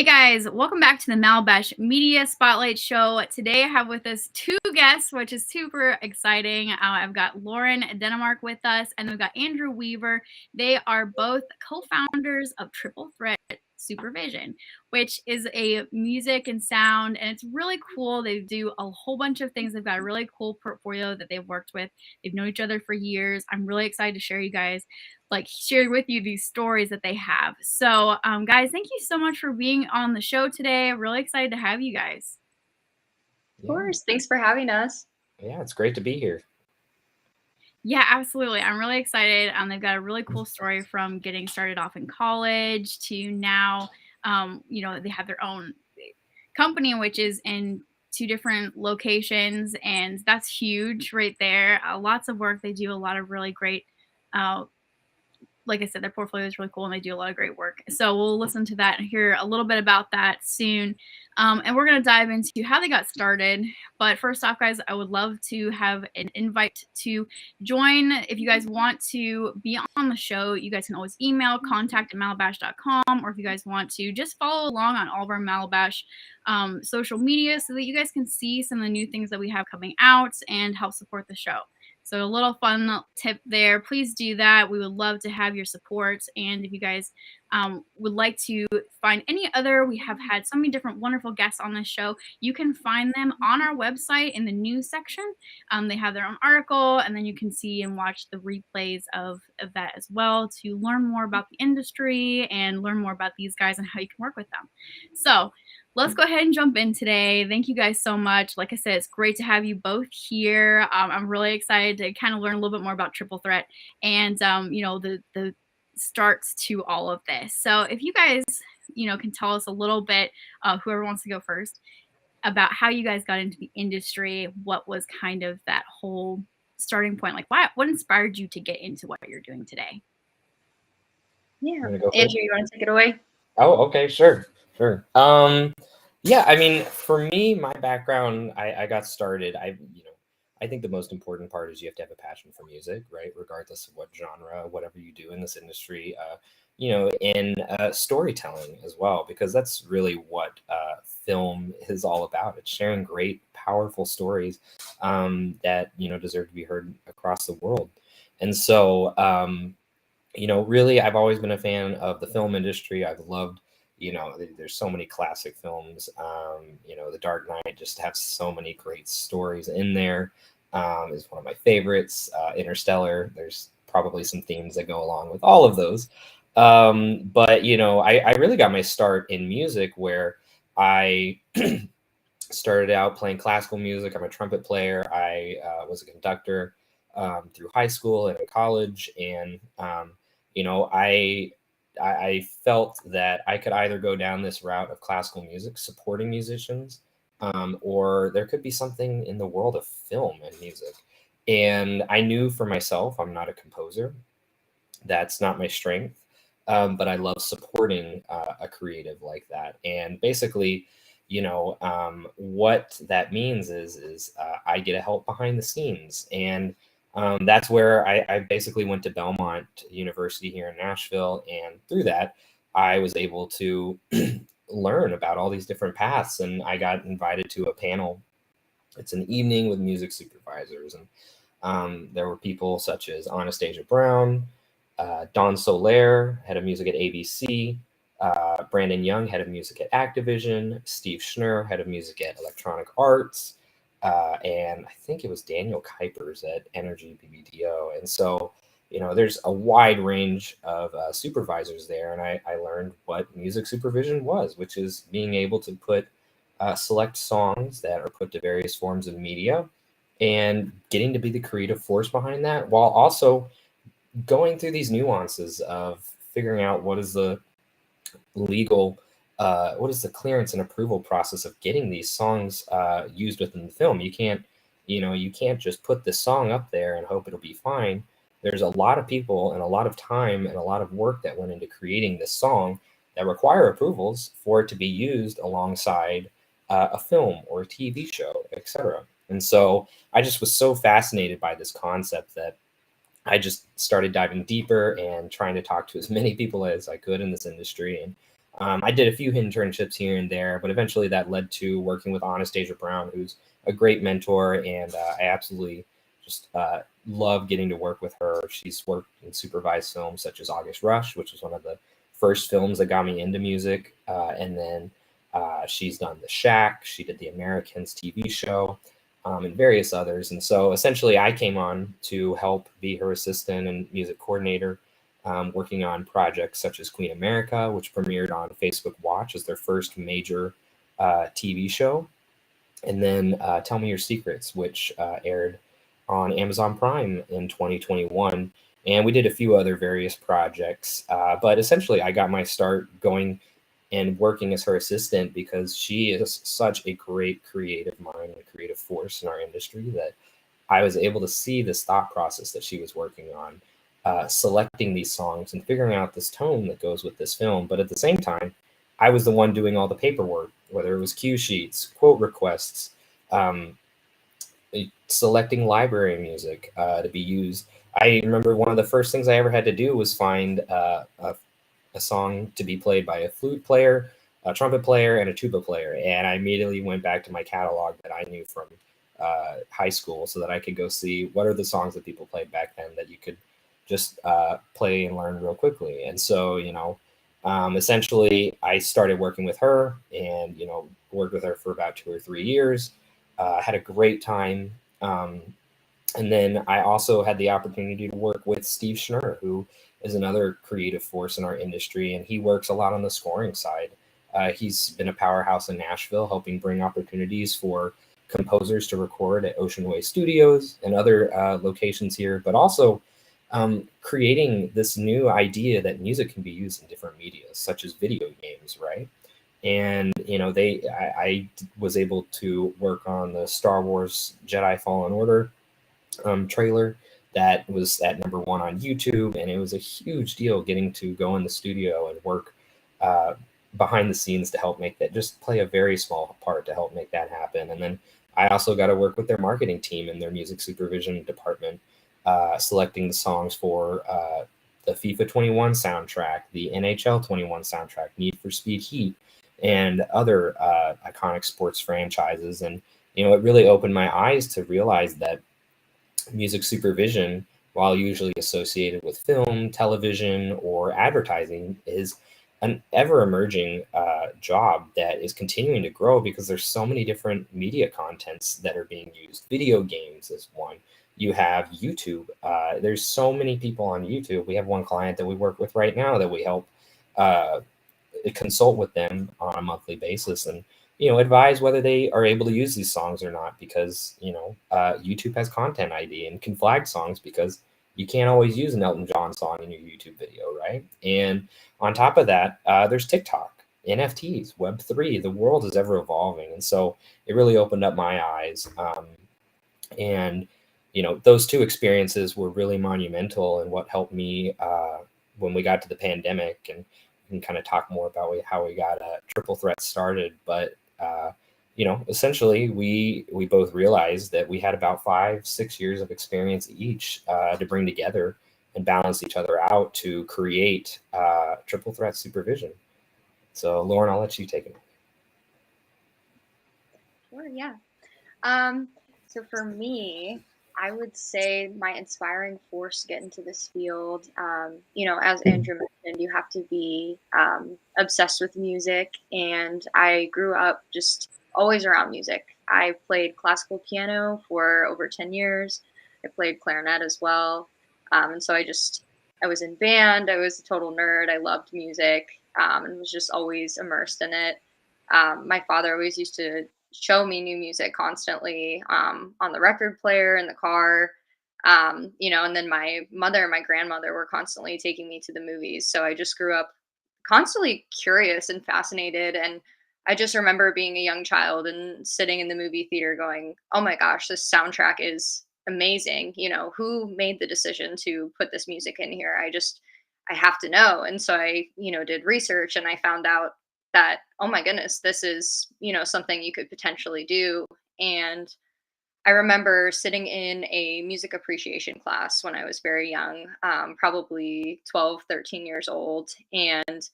Hey guys, welcome back to the Malabash Media Spotlight Show. Today I have with us two guests, which is super exciting. I've got Lauren Denmark with us, and we've got Andrew Weaver. They are both co-founders of Triple Threat Supervision, which is a music and sound, and it's really cool. They do a whole bunch of things. They've got a really cool portfolio that they've worked with. They've known each other for years. I'm really excited to share with you these stories that they have. So, guys, thank you so much for being on the show today. I'm really excited to have you guys. Of course. Thanks for having us. Yeah, it's great to be here. Yeah, absolutely. I'm really excited. They've got a really cool story from getting started off in college to now, they have their own company, which is in two different locations, and that's huge right there. Lots of work. They do a lot of really great like I said, their portfolio is really cool and they do a lot of great work. So we'll listen to that and hear a little bit about that soon. And we're going to dive into how they got started. But first off, guys, I would love to have an invite to join. If you guys want to be on the show, you guys can always email contact@malabash.com, or if you guys want to just follow along on all of our Malabash social media so that you guys can see some of the new things that we have coming out and help support the show. So a little fun tip there. Please do that. We would love to have your support. And if you guys would like to find any other, we have had so many different wonderful guests on this show. You can find them on our website in the news section. They have their own article, and then you can see and watch the replays of that as well to learn more about the industry and learn more about these guys and how you can work with them. So let's go ahead and jump in today. Thank you guys so much. Like I said, it's great to have you both here. I'm really excited to kind of learn a little bit more about Triple Threat and, the starts to all of this. So if you guys, can tell us a little bit, whoever wants to go first, about how you guys got into the industry, what was kind of that whole starting point? Like, what inspired you to get into what you're doing today? Yeah. Andrew, you want to take it away? Oh, okay, sure. Yeah, I mean, for me, my background, I got started, I think the most important part is you have to have a passion for music, right? Regardless of what genre, whatever you do in this industry, in storytelling as well, because that's really what film is all about. It's sharing great, powerful stories that, deserve to be heard across the world. And so, really, I've always been a fan of the film industry. I've loved, there's so many classic films. The Dark Knight just has so many great stories in there. Is one of my favorites. Interstellar, there's probably some themes that go along with all of those. But, I really got my start in music where I started out playing classical music. I'm a trumpet player. I was a conductor through high school and in college. And, I felt that I could either go down this route of classical music, supporting musicians, or there could be something in the world of film and music. And I knew for myself, I'm not a composer. That's not my strength. But I love supporting a creative like that. And basically, what that means is I get a help behind the scenes. And that's where I basically went to Belmont University here in Nashville. And through that, I was able to learn about all these different paths. And I got invited to a panel. It's an evening with music supervisors. And there were people such as Anastasia Brown, Don Soler, head of music at ABC, Brandon Young, head of music at Activision, Steve Schnurr, head of music at Electronic Arts, and I think it was Daniel Kuipers at Energy BBDO. And so, there's a wide range of supervisors there. And I learned what music supervision was, which is being able to put select songs that are put to various forms of media and getting to be the creative force behind that, while also going through these nuances of figuring out what is the legal what is the clearance and approval process of getting these songs used within the film. You can't just put this song up there and hope it'll be fine. There's a lot of people and a lot of time and a lot of work that went into creating this song that require approvals for it to be used alongside a film or a TV show, etc. And so I just was so fascinated by this concept that I just started diving deeper and trying to talk to as many people as I could in this industry. And I did a few internships here and there, but eventually that led to working with Anastasia Brown, who's a great mentor, and I absolutely just love getting to work with her. She's worked in supervised films such as August Rush, which was one of the first films that got me into music, and then she's done The Shack. She did the Americans TV show, and various others. And so essentially, I came on to help be her assistant and music coordinator, working on projects such as Queen America, which premiered on Facebook Watch as their first major TV show. And then Tell Me Your Secrets, which aired on Amazon Prime in 2021. And we did a few other various projects. But essentially, I got my start going and working as her assistant because she is such a great creative mind and creative force in our industry that I was able to see this thought process that she was working on, selecting these songs and figuring out this tone that goes with this film. But at the same time, I was the one doing all the paperwork, whether it was cue sheets, quote requests, um, selecting library music to be used. I remember one of the first things I ever had to do was find a song to be played by a flute player, a trumpet player, and a tuba player. And I immediately went back to my catalog that I knew from high school so that I could go see what are the songs that people played back then that you could just play and learn real quickly. And so, essentially, I started working with her and, worked with her for about 2 or 3 years. Had a great time. And then I also had the opportunity to work with Steve Schnurr, who is another creative force in our industry, and he works a lot on the scoring side. He's been a powerhouse in Nashville, helping bring opportunities for composers to record at Ocean Way Studios and other locations here, but also creating this new idea that music can be used in different media, such as video games, right? And I was able to work on the Star Wars Jedi Fallen Order trailer that was at #1 on YouTube, and it was a huge deal getting to go in the studio and work uh, behind the scenes to help make that, just play a very small part to help make that happen. And then I also got to work with their marketing team and their music supervision department, selecting the songs for the FIFA 21 soundtrack, the NHL 21 soundtrack, Need for Speed Heat, and other iconic sports franchises. And it really opened my eyes to realize that music supervision, while usually associated with film, television, or advertising, is an ever emerging job that is continuing to grow because there's so many different media contents that are being used. Video games is one. You have YouTube. There's so many people on YouTube. We have one client that we work with right now that we help uh, consult with them on a monthly basis and advise whether they are able to use these songs or not, because YouTube has content ID and can flag songs because you can't always use an Elton John song in your YouTube video, right? And on top of that, there's TikTok, NFTs, Web3. The world is ever evolving, and so it really opened up my eyes. And those two experiences were really monumental and what helped me when we got to the pandemic. And we can kind of talk more about how we got Triple Threat started. But essentially, we both realized that we had about 5-6 years of experience each to bring together and balance each other out to create Triple Threat Supervision. So, Lauren, I'll let you take it. Sure, yeah. So for me, I would say my inspiring force to get into this field, as Andrew mentioned, you have to be obsessed with music. And I grew up just always around music. I played classical piano for over 10 years. I played clarinet as well. And so I was in band. I was a total nerd. I loved music and was just always immersed in it. My father always used to show me new music constantly on the record player in the car. And then my mother and my grandmother were constantly taking me to the movies. So I just grew up constantly curious and fascinated. And I just remember being a young child and sitting in the movie theater going, oh my gosh, this soundtrack is amazing. Who made the decision to put this music in here? I have to know. And so I, did research and I found out that, oh my goodness, this is, something you could potentially do. And I remember sitting in a music appreciation class when I was very young, probably 12, 13 years old. And,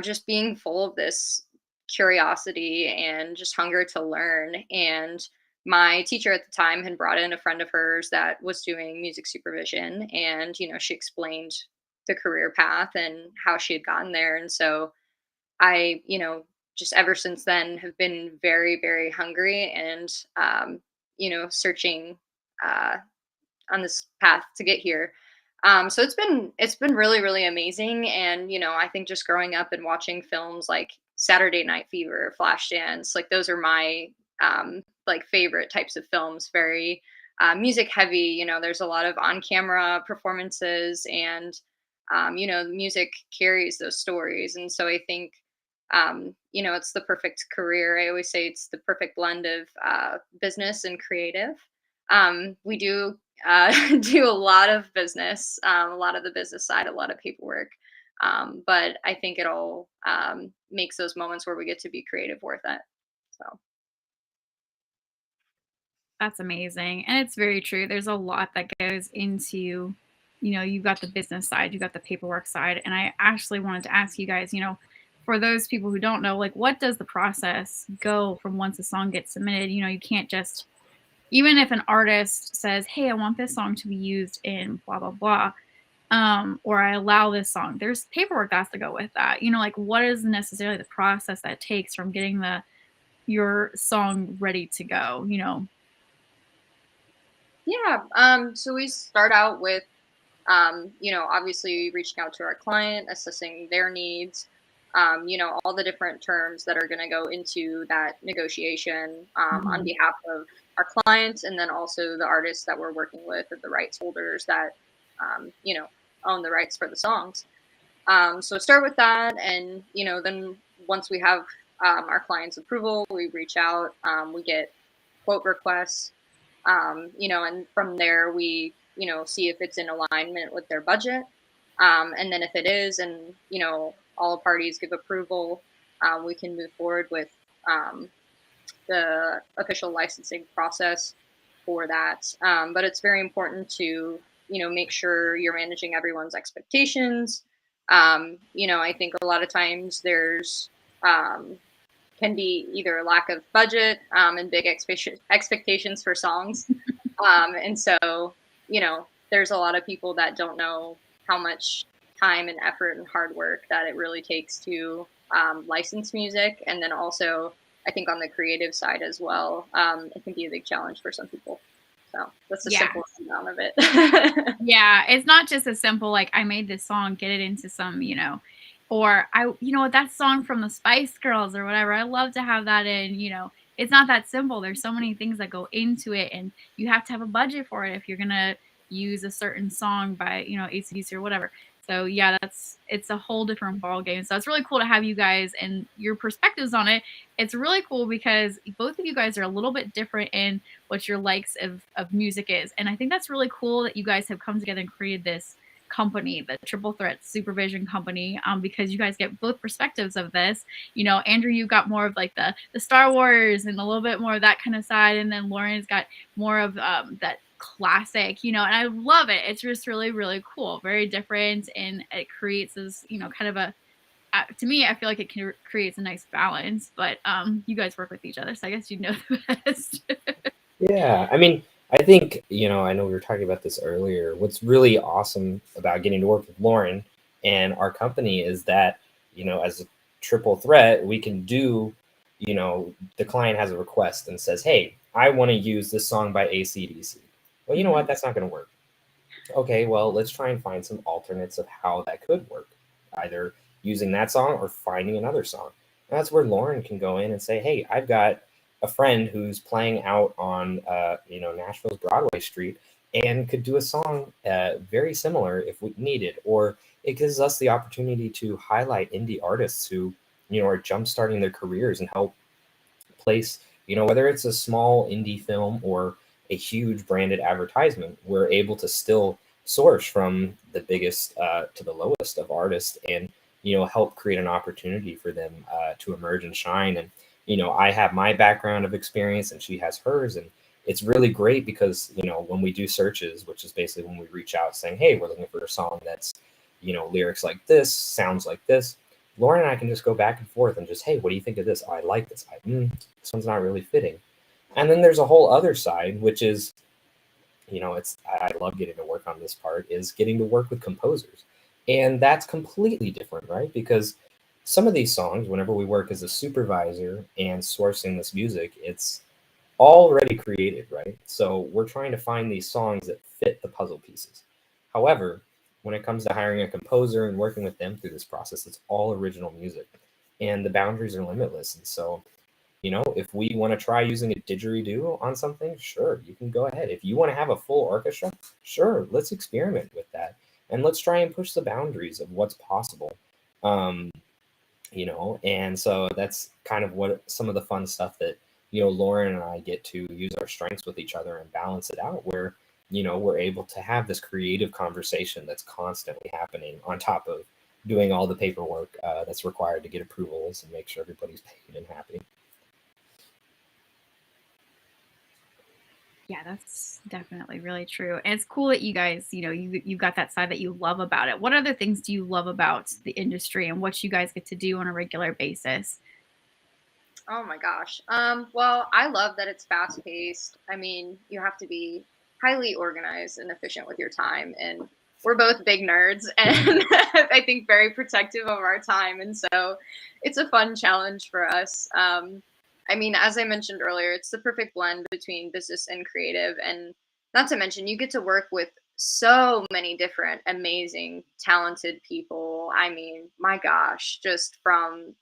just being full of this curiosity and just hunger to learn. And my teacher at the time had brought in a friend of hers that was doing music supervision, and she explained the career path and how she had gotten there. And so I, just ever since then have been very, very hungry and, searching uh, on this path to get here. So it's been really, really amazing. And I think just growing up and watching films like Saturday Night Fever, Flashdance, like those are my like favorite types of films. Very music heavy. There's a lot of on camera performances, and the music carries those stories. And so I think it's the perfect career. I always say it's the perfect blend of business and creative. We do do a lot of business, a lot of the business side, a lot of paperwork. But I think it all makes those moments where we get to be creative worth it. So, That's amazing, and it's very true. There's a lot that goes into, you've got the business side, you've got the paperwork side, and I actually wanted to ask you guys, for those people who don't know, like, what does the process go from once a song gets submitted? You can't just, even if an artist says, "Hey, I want this song to be used in blah blah blah," or I allow this song. There's paperwork that has to go with that. Like, what is necessarily the process that takes from getting your song ready to go? yeah. So we start out with, obviously reaching out to our client, assessing their needs, all the different terms that are going to go into that negotiation on Mhm. behalf of our clients, and then also the artists that we're working with, or the rights holders that, um, you know, own the rights for the songs. So start with that, and then once we have our client's approval, we reach out, we get quote requests, and from there we, see if it's in alignment with their budget. And then if it is, and, all parties give approval, we can move forward with um, the official licensing process for that. But it's very important to, make sure you're managing everyone's expectations. I think a lot of times there's um, can be either a lack of budget and big expectations for songs. And so, there's a lot of people that don't know how much time and effort and hard work that it really takes to license music. And then also, I think on the creative side as well, it can be a big challenge for some people. So that's the Yeah. simple rundown of it. Yeah, it's not just as simple like I made this song, get it into some, or that song from the Spice Girls or whatever. I love to have that in. It's not that simple. There's so many things that go into it, and you have to have a budget for it if you're gonna use a certain song by, AC/DC or whatever. So yeah, it's a whole different ball game. So it's really cool to have you guys and your perspectives on it. It's really cool because both of you guys are a little bit different in what your likes of music is. And I think that's really cool that you guys have come together and created this company, the Triple Threat Supervision Company, because you guys get both perspectives of this. Andrew, you got more of like the Star Wars and a little bit more of that kind of side, and then Lauren's got more of that classic, and I love it. It's just really, really cool, very different, and it creates this, kind of a to me, I feel like it creates a nice balance. But you guys work with each other, so I guess you know the best. Yeah, I mean, I think, I know we were talking about this earlier. What's really awesome about getting to work with Lauren and our company is that, as a triple threat, we can do, the client has a request and says, "Hey, I want to use this song by AC/DC." Well, you know what? Mhm. That's not going to work. Okay, well, let's try and find some alternates of how that could work, either using that song or finding another song. And that's where Lauren can go in and say, "Hey, I've got a friend who's playing out on, Nashville's Broadway Street, and could do a song very similar if we needed." Or it gives us the opportunity to highlight indie artists who, are jumpstarting their careers and help place, whether it's a small indie film or a huge branded advertisement, we're able to still source from the biggest to the lowest of artists, and, help create an opportunity for them to emerge and shine. And, I have my background of experience and she has hers. And it's really great because, when we do searches, which is basically when we reach out saying, "Hey, we're looking for a song that's, lyrics like this, sounds like this," Lauren and I can just go back and forth and just, hey, what do you think of this? Oh, I like this. This one's not really fitting. And then there's a whole other side, which is, it's I love getting to work on this part, is getting to work with composers. And that's completely different, right? Because some of these songs, whenever we work as a supervisor and sourcing this music, it's already created, right? So we're trying to find these songs that fit the puzzle pieces. However, when it comes to hiring a composer and working with them through this process, it's all original music and the boundaries are limitless. And so, if we want to try using a didgeridoo on something, sure, you can go ahead. If you want to have a full orchestra, sure, let's experiment with that. And let's try and push the boundaries of what's possible. Um, and so that's kind of what some of the fun stuff that, Lauren and I get to use our strengths with each other and balance it out where, we're able to have this creative conversation that's constantly happening on top of doing all the paperwork that's required to get approvals and make sure everybody's paid and happy. Yeah, that's definitely really true. And it's cool that you guys, you've got that side that you love about it. What other things do you love about the industry and what you guys get to do on a regular basis? Oh my gosh. Well, I love that it's fast paced. I mean, you have to be highly organized and efficient with your time. And we're both big nerds and I think very protective of our time. And so it's a fun challenge for us. I mean, as I mentioned earlier, it's the perfect blend between business and creative. And not to mention, you get to work with so many different amazing, talented people. I mean, my gosh, just from,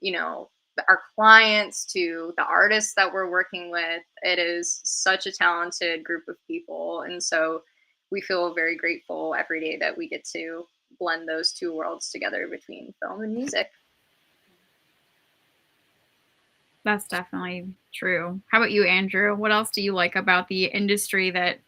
our clients to the artists that we're working with. It is such a talented group of people. And so we feel very grateful every day that we get to blend those two worlds together between film and music. That's definitely true. How about you, Andrew? What else do you like about the industry that,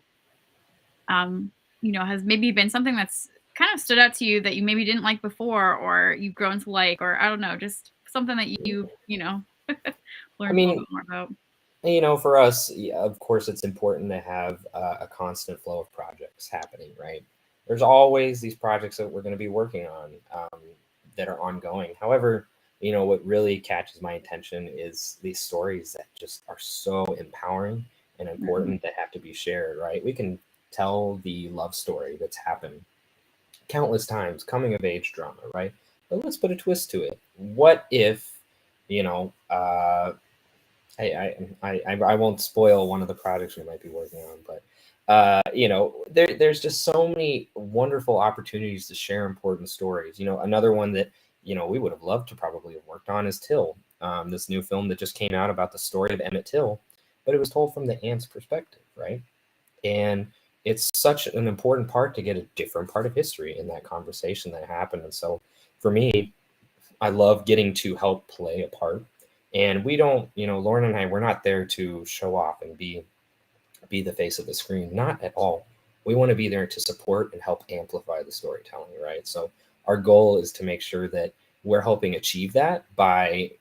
has maybe been something that's kind of stood out to you that you maybe didn't like before or you've grown to like, or I don't know, just something that I learned a little mean, bit more about? for us, yeah, of course, it's important to have a constant flow of projects happening, right? There's always these projects that we're going to be working on that are ongoing. However, what really catches my attention is these stories that just are so empowering and Mhm. important that have to be shared, right? We can tell the love story that's happened countless times, coming of age drama, right? But let's put a twist to it. What if, you know, I won't spoil one of the projects we might be working on, but there's just so many wonderful opportunities to share important stories. Another one that we would have loved to probably have worked on is Till, this new film that just came out about the story of Emmett Till, but it was told from the aunt's perspective, right? And it's such an important part to get a different part of history in that conversation that happened. And so for me, I love getting to help play a part. And we don't, Lauren and I, we're not there to show off and be the face of the screen. Not at all. We want to be there to support and help amplify the storytelling, right? So our goal is to make sure that we're helping achieve that by,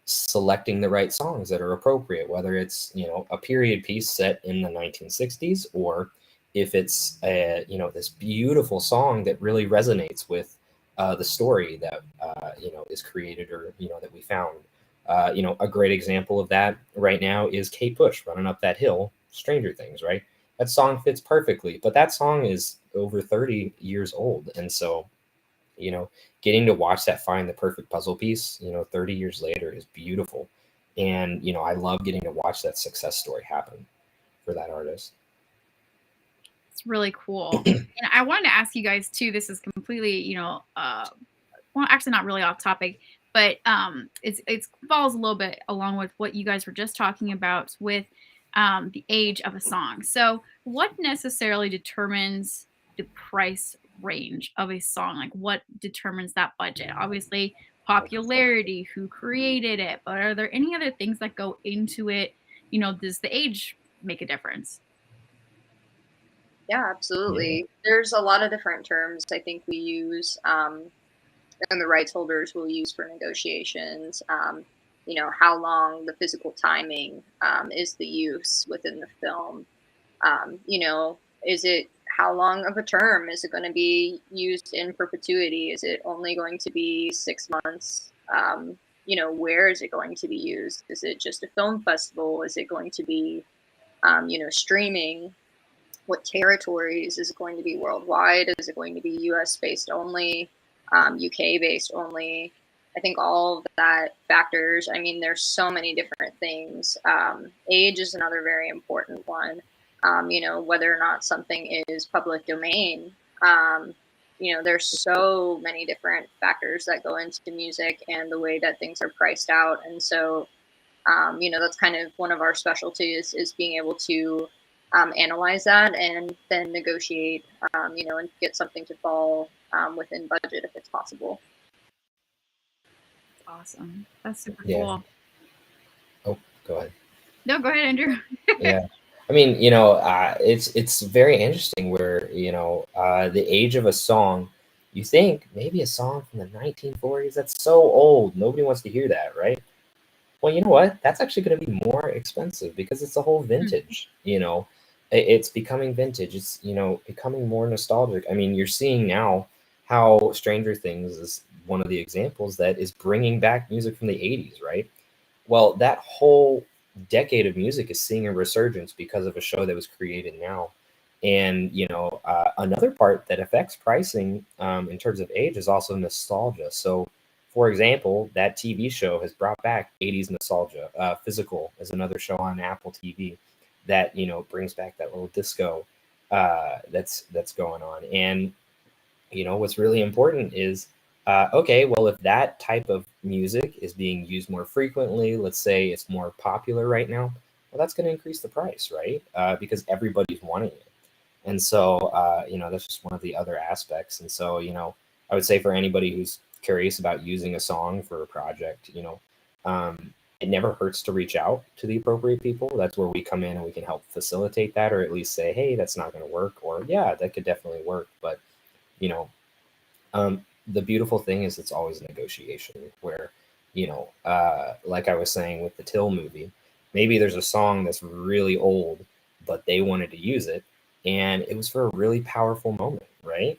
selecting the right songs that are appropriate, whether it's, a period piece set in the 1960s or if it's this beautiful song that really resonates with the story that is created or that we found. A great example of that right now is Kate Bush running up that hill, Stranger Things, right? That song fits perfectly, but that song is over 30 years old. And so, getting to watch that find the perfect puzzle piece, 30 years later is beautiful. And, I love getting to watch that success story happen for that artist. It's really cool. And I wanted to ask you guys too, this is completely, well, actually not really off topic, but it's falls a little bit along with what you guys were just talking about with the age of a song. So, what necessarily determines the price range of a song? Like, what determines that budget? Obviously, popularity, who created it, but are there any other things that go into it? Does the age make a difference? Yeah, Yeah. absolutely. There's a lot of different terms I think we use, and the rights holders will use for negotiations. How long the physical timing is the use within the film. Is it how long of a term is it going to be used in perpetuity? Is it only going to be 6 months? Where is it going to be used? Is it just a film festival? Is it going to be, streaming? What territories? Is it going to be worldwide? Is it going to be US based only, UK based only? I think all of that factors. I mean, there's so many different things. Age is another very important one. Whether or not something is public domain. There's so many different factors that go into music and the way that things are priced out. And so, that's kind of one of our specialties is being able to analyze that and then negotiate, and get something to fall within budget if it's possible. Awesome. That's super Yeah. cool. Oh, go ahead. No, go ahead, Andrew. Yeah. I mean, it's very interesting where, the age of a song, you think maybe a song from the 1940s, that's so old. Nobody wants to hear that, right? Well, you know what? That's actually going to be more expensive because it's a whole vintage, It's becoming vintage. It's, becoming more nostalgic. I mean, you're seeing now how Stranger Things is one of the examples that is bringing back music from the 80s, right? Well, that whole decade of music is seeing a resurgence because of a show that was created now. And, another part that affects pricing in terms of age is also nostalgia. So, for example, that TV show has brought back 80s nostalgia. Physical is another show on Apple TV that, brings back that little disco that's going on. And what's really important is okay, well, if that type of music is being used more frequently, let's say it's more popular right now, well, that's going to increase the price, right? Because everybody's wanting it. And so, that's just one of the other aspects. And so, I would say for anybody who's curious about using a song for a project, it never hurts to reach out to the appropriate people. That's where we come in and we can help facilitate that, or at least say, hey, that's not going to work, or yeah, that could definitely work. But, you know, the beautiful thing is it's always a negotiation where, like I was saying with the Till movie, maybe there's a song that's really old, but they wanted to use it, and it was for a really powerful moment, right?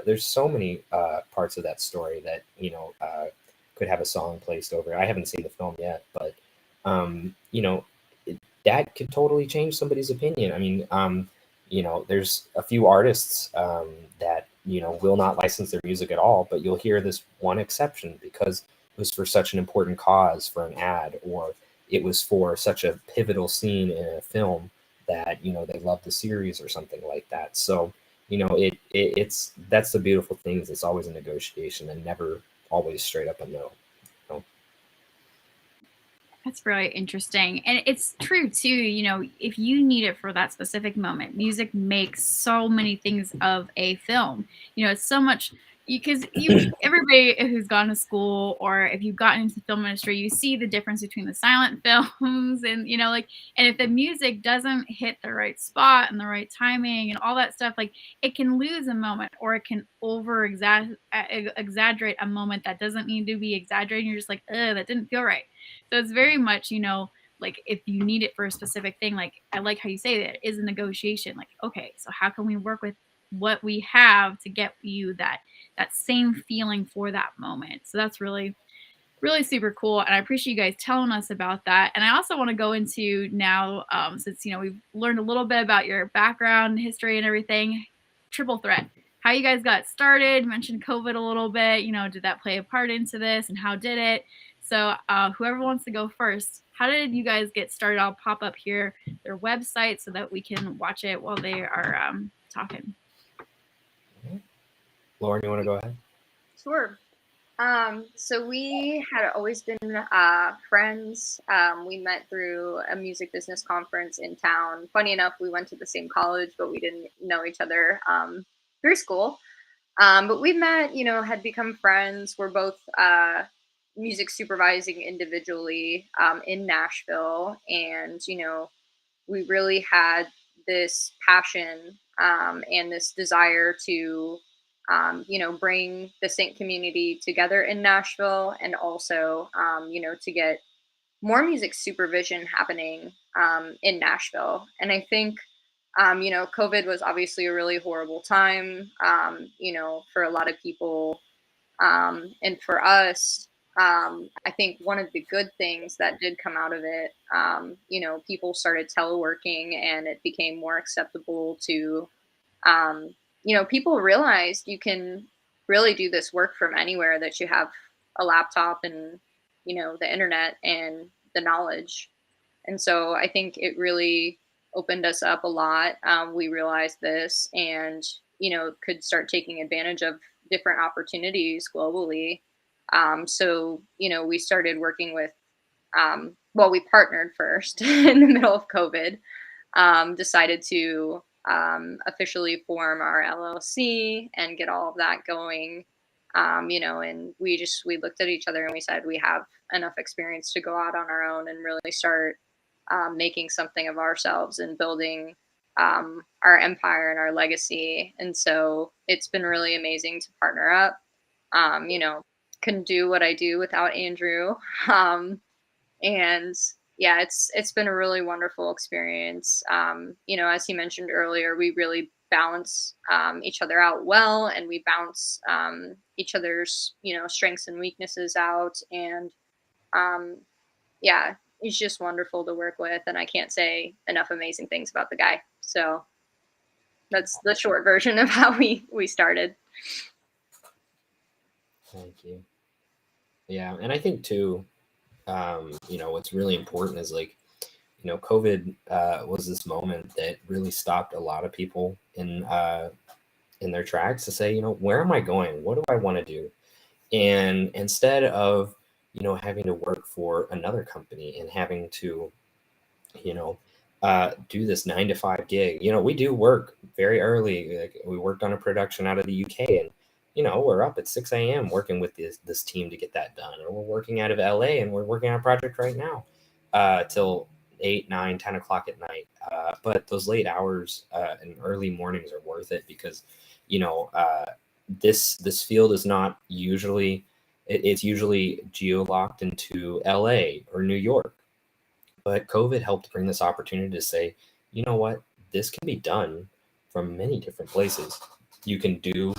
There's so many parts of that story that could have a song placed over it. I haven't seen the film yet, but um, you know, that could totally change somebody's opinion. I mean, there's a few artists that will not license their music at all, but you'll hear this one exception because it was for such an important cause for an ad, or it was for such a pivotal scene in a film that they love the series or something like that. So it's that's the beautiful thing is it's always a negotiation and never always straight up a no. That's really interesting. And it's true too, if you need it for that specific moment, music makes so many things of a film. It's so much because everybody who's gone to school or if you've gotten into the film industry, you see the difference between the silent films and and if the music doesn't hit the right spot and the right timing and all that stuff, like it can lose a moment or it can exaggerate a moment that doesn't need to be exaggerated. You're just like, that didn't feel right. So it's very much, like if you need it for a specific thing, like I like how you say that it is a negotiation. Like, okay, so how can we work with what we have to get you that same feeling for that moment? So that's really, really super cool. And I appreciate you guys telling us about that. And I also want to go into now, since we've learned a little bit about your background, history, and everything. Triple Threat. How you guys got started? Mentioned COVID a little bit. Did that play a part into this, and how did it? So whoever wants to go first, how did you guys get started? I'll pop up here their website so that we can watch it while they are talking. Lauren, you want to go ahead? Sure. So we had always been friends. We met through a music business conference in town. Funny enough, we went to the same college, but we didn't know each other through school. But we met, had become friends. We're both music supervising individually in Nashville. And, we really had this passion and this desire to bring the Saint community together in Nashville and also, to get more music supervision happening in Nashville. And I think You know, COVID was obviously a really horrible time, you know, for a lot of people. And for us, I think one of the good things that did come out of it, you know, people started teleworking and it became more acceptable to, um, you know, people realized you can really do this work from anywhere, that you have a laptop and, you know, the internet and the knowledge. And so I think it really opened us up a lot. We realized this and, you know, could start taking advantage of different opportunities globally. So, you know, we started working with, well, we partnered first in the middle of COVID, decided to officially form our LLC and get all of that going. You know, and we looked at each other and we said we have enough experience to go out on our own and really start making something of ourselves and building our empire and our legacy. And so it's been really amazing to partner up. You know, couldn't do what I do without Andrew. Um, and yeah, it's been a really wonderful experience. You know, as he mentioned earlier, we really balance each other out well, and we bounce each other's, you know, strengths and weaknesses out. And um, yeah, he's just wonderful to work with, and I can't say enough amazing things about the guy. So that's the short version of how we started. Thank you. Yeah, and I think too, you know, what's really important is like, you know, COVID was this moment that really stopped a lot of people in their tracks to say, you know, where am I going? What do I want to do? And instead of, you know, having to work for another company and having to, you know, do this 9 to 5 gig. You know, we do work very early. Like we worked on a production out of the UK, and you know, we're up at 6 a.m. working with this team to get that done. Or we're working out of LA, and we're working on a project right now till 8, 9, 10 o'clock at night. But those late hours and early mornings are worth it because, you know, this field is not usually it's usually geo locked into LA or New York, but COVID helped bring this opportunity to say, you know what, this can be done from many different places. You can do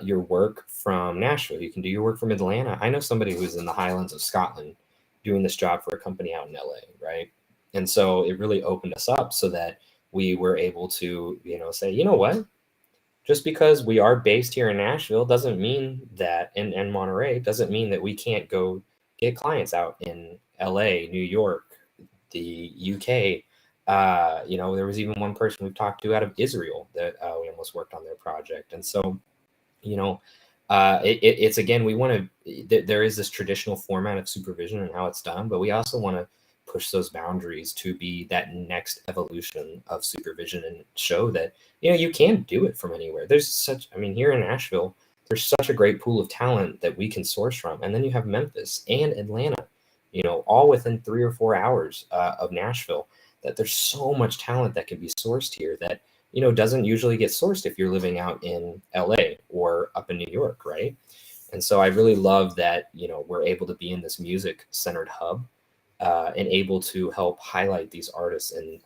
your work from Nashville. You can do your work from Atlanta. I know somebody who's in the Highlands of Scotland doing this job for a company out in LA, right? And so it really opened us up so that we were able to, you know, say, you know what, just because we are based here in Nashville doesn't mean that, and Monterey doesn't mean that we can't go get clients out in LA, New York, the UK. You know, there was even one person we've talked to out of Israel that we almost worked on their project. And so, you know, it's again, we want to, there is this traditional format of supervision and how it's done, but we also want to push those boundaries to be that next evolution of supervision and show that, you know, you can do it from anywhere. There's such, I mean, here in Nashville, there's such a great pool of talent that we can source from. And then you have Memphis and Atlanta, you know, all within 3 or 4 hours of Nashville, that there's so much talent that can be sourced here that, you know, doesn't usually get sourced if you're living out in LA or up in New York, right? And so I really love that, you know, we're able to be in this music centered hub and able to help highlight these artists and,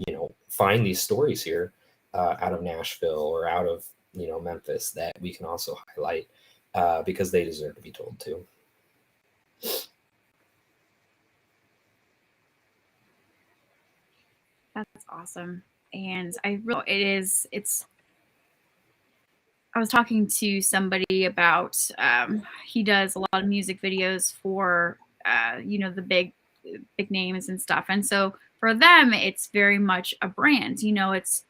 you know, find these stories here out of Nashville or out of, you know, Memphis that we can also highlight because they deserve to be told too. That's awesome. And I really, it's, I was talking to somebody about, he does a lot of music videos for, you know, the big names and stuff. And so for them, it's very much a brand, you know, it's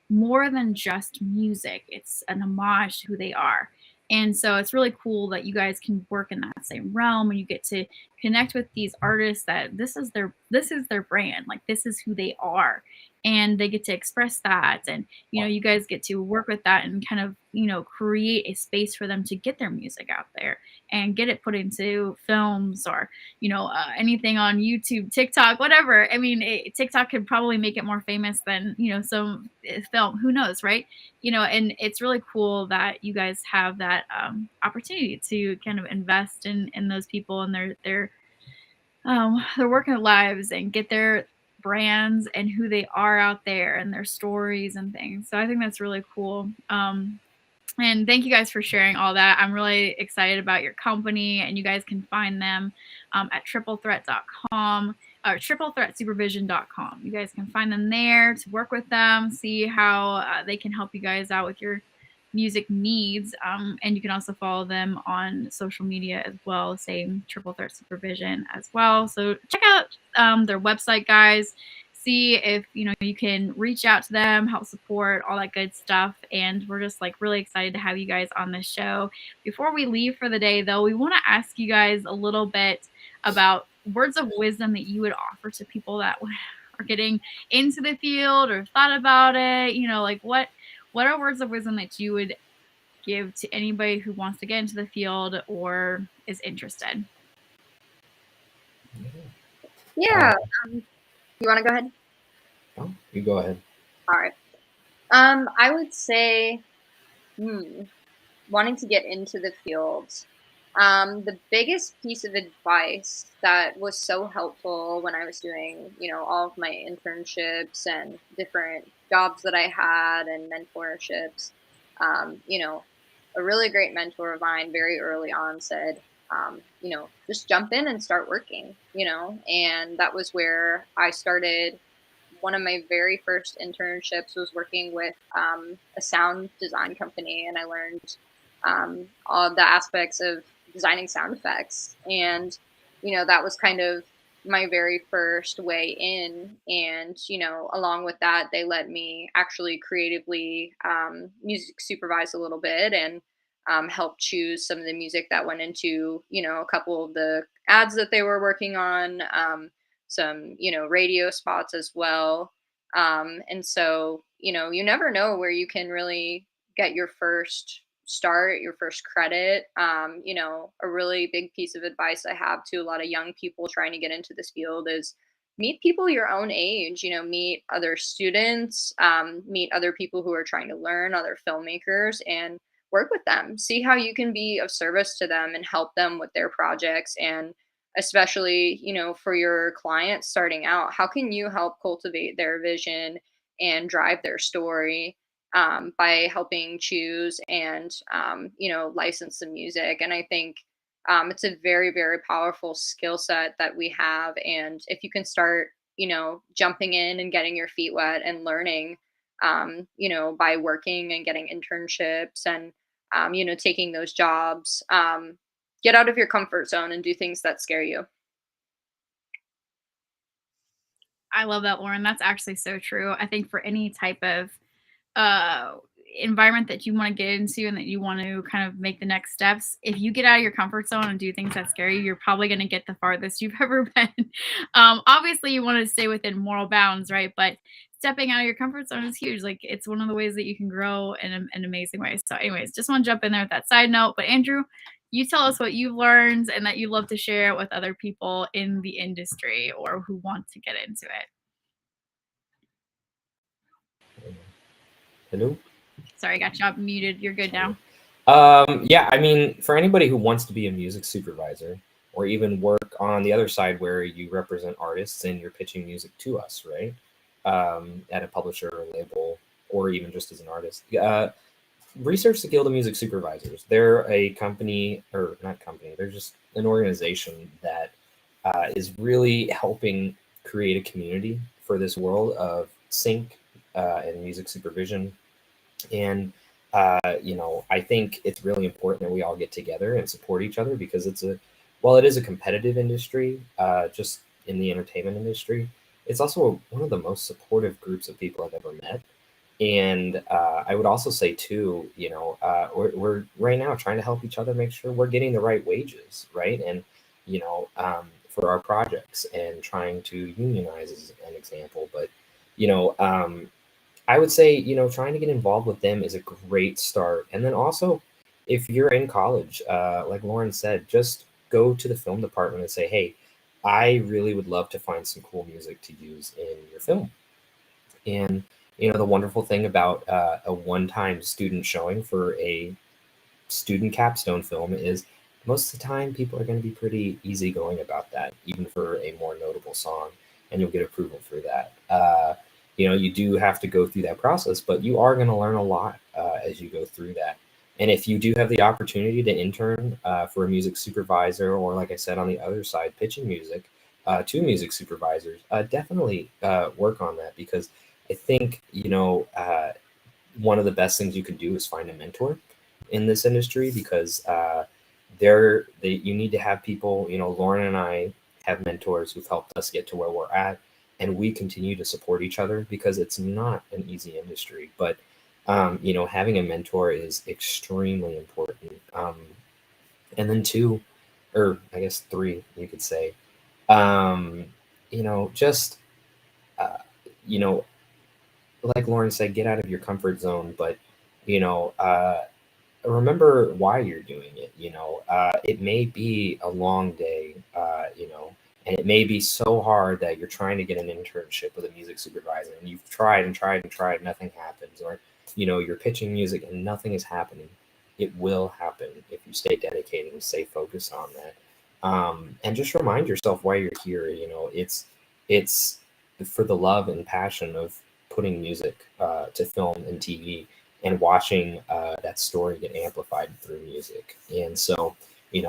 more than just music. It's an homage to who they are. And so it's really cool that you guys can work in that same realm and you get to connect with these artists that this is their brand. Like this is who they are. And they get to express that. And, you know, you guys get to work with that and kind of, you know, create a space for them to get their music out there and get it put into films or, you know, anything on YouTube, TikTok, whatever. I mean, TikTok could probably make it more famous than, you know, some film, who knows, right? You know, and it's really cool that you guys have that opportunity to kind of invest in those people and their working lives and get brands and who they are out there and their stories and things. So I think that's really cool. And thank you guys for sharing all that. I'm really excited about your company, and you guys can find them at triplethreat.com or triplethreatsupervision.com. You guys can find them there to work with them, see how they can help you guys out with your music needs. And you can also follow them on social media as well, same Triple Threat Supervision as well. So check out their website, guys. See if you can reach out to them, help support, all that good stuff. And we're just like really excited to have you guys on this show. Before we leave for the day, though, we want to ask you guys a little bit about words of wisdom that you would offer to people that are getting into the field or thought about it. Like what are words of wisdom that you would give to anybody who wants to get into the field or is interested? Yeah. You want to go ahead? Oh, you go ahead. All right. I would say, wanting to get into the field. The biggest piece of advice that was so helpful when I was doing, all of my internships and different jobs that I had and mentorships, a really great mentor of mine very early on said, just jump in and start working, and that was where I started. One of my very first internships was working with a sound design company, and I learned all of the aspects of designing sound effects. And, that was kind of my very first way in. And, along with that, they let me actually creatively music supervise a little bit and help choose some of the music that went into, a couple of the ads that they were working on, some, radio spots as well. And so, you never know where you can really get your first start, your first credit. A really big piece of advice I have to a lot of young people trying to get into this field is meet people your own age, meet other students, meet other people who are trying to learn, other filmmakers, and work with them. See how you can be of service to them and help them with their projects. And especially, for your clients starting out, how can you help cultivate their vision and drive their story by helping choose and license the music. And I think it's a very, very powerful skill set that we have. And if you can start jumping in and getting your feet wet and learning by working and getting internships and taking those jobs, get out of your comfort zone and do things that scare you. I love that, Lauren. That's actually so true. I think for any type of uh environment that you want to get into and that you want to kind of make the next steps, if you get out of your comfort zone and do things that scare you, you're probably going to get the farthest you've ever been. Obviously you want to stay within moral bounds, right? But stepping out of your comfort zone is huge. Like it's one of the ways that you can grow in an amazing way. So anyways, just want to jump in there with that side note. But Andrew, you tell us what you've learned and that you love to share with other people in the industry or who want to get into it. Hello? Sorry, I got you muted. You're good now. Yeah, I mean, for anybody who wants to be a music supervisor or even work on the other side where you represent artists and you're pitching music to us, right? At a publisher or label, or even just as an artist. Research the Guild of Music Supervisors. They're a company, or not company, they're just an organization that is really helping create a community for this world of sync and music supervision. And I think it's really important that we all get together and support each other because while it is a competitive industry, just in the entertainment industry, it's also one of the most supportive groups of people I've ever met. And I would also say too, we're right now trying to help each other make sure we're getting the right wages, right? And for our projects and trying to unionize as an example. But I would say, trying to get involved with them is a great start. And then also, if you're in college, like Lauren said, just go to the film department and say, hey, I really would love to find some cool music to use in your film. And, the wonderful thing about a one-time student showing for a student capstone film is most of the time people are going to be pretty easygoing about that, even for a more notable song. and you'll get approval for that. You do have to go through that process, but you are going to learn a lot as you go through that. And if you do have the opportunity to intern for a music supervisor, or like I said, on the other side, pitching music to music supervisors, definitely work on that, because I think, one of the best things you can do is find a mentor in this industry, because you need to have people. Lauren and I have mentors who've helped us get to where we're at, and we continue to support each other, because it's not an easy industry. But having a mentor is extremely important. And then two, or I guess three, you could say, um, just uh, you know, like Lauren said, get out of your comfort zone, but you know, uh, remember why you're doing it. It may be a long day, and it may be so hard that you're trying to get an internship with a music supervisor, and you've tried and tried and tried, nothing happens, or you're pitching music and nothing is happening. It will happen if you stay dedicated and stay focused on that. And just remind yourself why you're here. It's for the love and passion of putting music to film and TV, and watching that story get amplified through music. And so,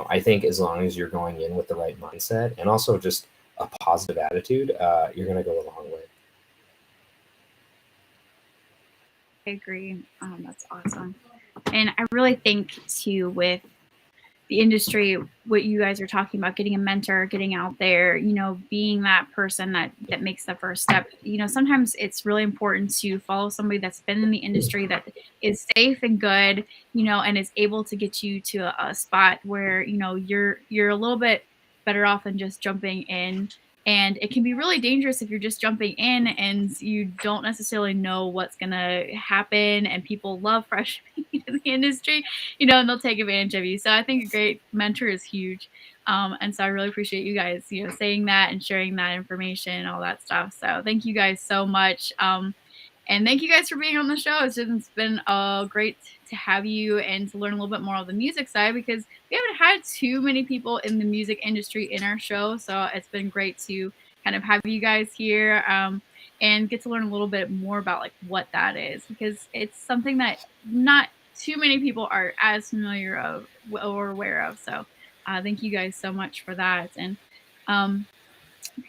I think as long as you're going in with the right mindset and also just a positive attitude, you're going to go a long way. I agree. That's awesome. And I really think too, with the industry, what you guys are talking about, getting a mentor, getting out there, being that person that makes the first step. Sometimes it's really important to follow somebody that's been in the industry, that is safe and good, and is able to get you to a spot where you're a little bit better off than just jumping in. And it can be really dangerous if you're just jumping in and you don't necessarily know what's going to happen. And people love fresh meat in the industry, and they'll take advantage of you. So I think a great mentor is huge. And so I really appreciate you guys, saying that and sharing that information and all that stuff. So thank you guys so much. And thank you guys for being on the show. It's been great to have you and to learn a little bit more of the music side, because we haven't had too many people in the music industry in our show. So it's been great to kind of have you guys here and get to learn a little bit more about like what that is, because it's something that not too many people are as familiar of or aware of. So thank you guys so much for that. And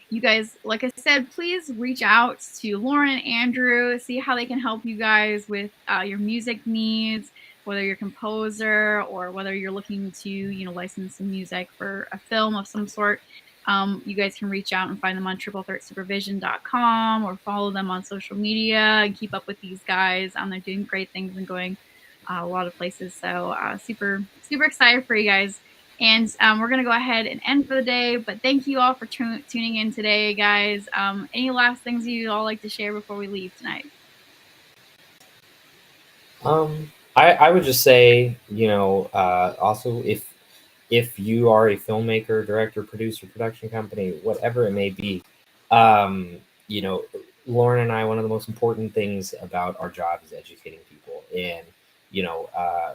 you guys, like I said, please reach out to Lauren and Andrew, see how they can help you guys with your music needs, whether you're a composer or whether you're looking to, license some music for a film of some sort. You guys can reach out and find them on supervision.com, or follow them on social media and keep up with these guys. They're doing great things and going a lot of places. So super, super excited for you guys. And we're going to go ahead and end for the day. But thank you all for tuning in today, guys. Any last things you all like to share before we leave tonight? I would just say, also, if you are a filmmaker, director, producer, production company, whatever it may be, um, you know, Lauren and I, one of the most important things about our job is educating people. And,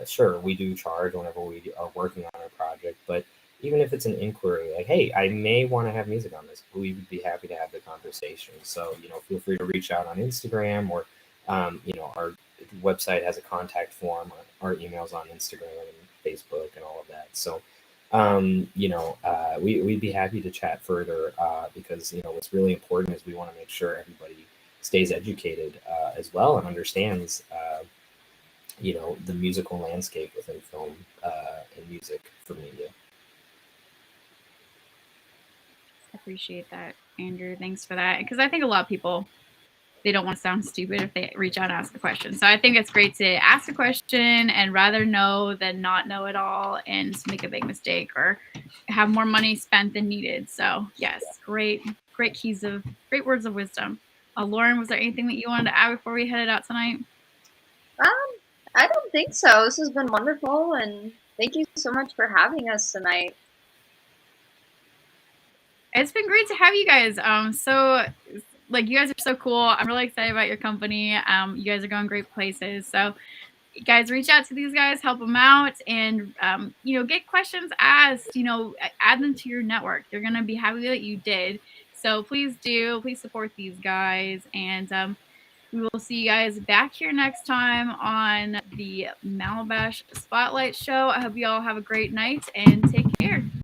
sure, we do charge whenever we are working on a project, but even if it's an inquiry, like, hey, I may want to have music on this, we would be happy to have the conversation. So, feel free to reach out on Instagram, or, our website has a contact form, our emails on Instagram and Facebook and all of that. So, we'd be happy to chat further, because, what's really important is we want to make sure everybody stays educated as well, and understands, the musical landscape within film and music for media. I appreciate that, Andrew. Thanks for that. Because I think a lot of people, they don't want to sound stupid if they reach out and ask a question. So I think it's great to ask a question and rather know than not know it all and make a big mistake or have more money spent than needed. So yes, great words of wisdom. Lauren, was there anything that you wanted to add before we headed out tonight? I don't think so. This has been wonderful, and thank you so much for having us tonight. It's been great to have you guys. So like, you guys are so cool. I'm really excited about your company. You guys are going great places. So guys, reach out to these guys, help them out, and get questions asked. Add them to your network. They're gonna be happy that you did. So please support these guys, and we will see you guys back here next time on the Malabash Spotlight Show. I hope you all have a great night and take care.